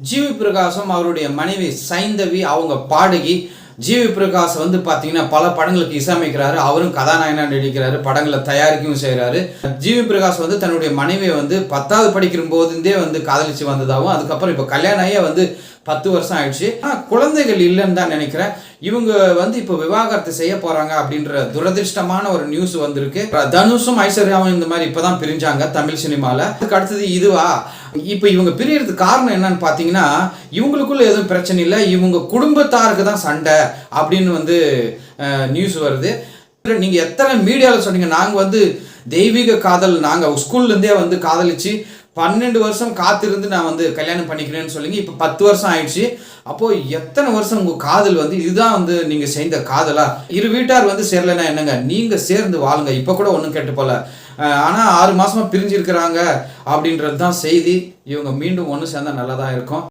GV பிரகாசம் அவருடைய மனைவி சைந்தவி அவங்க பாடகி. ஜிவி பிரகாஷ் வந்து பார்த்தீங்கன்னா பல படங்களுக்கு இசையமைக்கிறாரு, அவரும் கதாநாயகனாக நடிக்கிறாரு, படங்களை தயாரிக்கவும் செய்கிறாரு. ஜிவி பிரகாஷ் வந்து தன்னுடைய மனைவியை வந்து 10வது படிக்கிற போதுந்தே வந்து காதலிச்சு வந்ததாகவும், அதுக்கப்புறம் இப்போ கல்யாணம் ஆகியே வந்து 10 வருஷம் ஆயிடுச்சு. ஆனால் குழந்தைகள் இல்லைன்னு தான் நினைக்கிறேன். இவங்க வந்து இப்போ விவாகரத்து செய்ய போறாங்க அப்படின்ற துரதிருஷ்டமான ஒரு நியூஸ் வந்திருக்கு. தனுஷும் ஐஸ்வர்யாவும் இந்த மாதிரி இப்போதான் பிரிஞ்சாங்க தமிழ் சினிமாவில். அதுக்கு அடுத்தது இதுவா? இப்போ இவங்க பிரியறதுக்கு காரணம் என்னன்னு பார்த்தீங்கன்னா, இவங்களுக்குள்ள எதுவும் பிரச்சனை இல்லை, இவங்க குடும்பத்தாருக்கு தான் சண்டை அப்படின்னு வந்து நியூஸ் வருது. நீங்கள் எத்தனை மீடியாவில் சொன்னீங்க, நாங்கள் வந்து தெய்வீக காதல், நாங்கள் ஸ்கூல்லேருந்தே வந்து காதலிச்சு 12 வருஷம் காத்திருந்து நான் வந்து கல்யாணம் பண்ணிக்கிறேன்னு சொல்லிங்க. இப்போ 10 வருஷம் ஆயிடுச்சு. அப்போது எத்தனை வருஷம் உங்கள் காதல் வந்து இதுதான் வந்து நீங்கள் செய்த காதலா? இரு வீட்டார் வந்து சேரலைன்னா என்னங்க, நீங்கள் சேர்ந்து வாழுங்க, இப்போ கூட ஒன்றும் கெட்டு போல. ஆனால் 6 மாதமாக பிரிஞ்சிருக்கிறாங்க அப்படின்றது தான் செய்தி. இவங்க மீண்டும் ஒன்று சேர்ந்தால் நல்லா தான் இருக்கும்.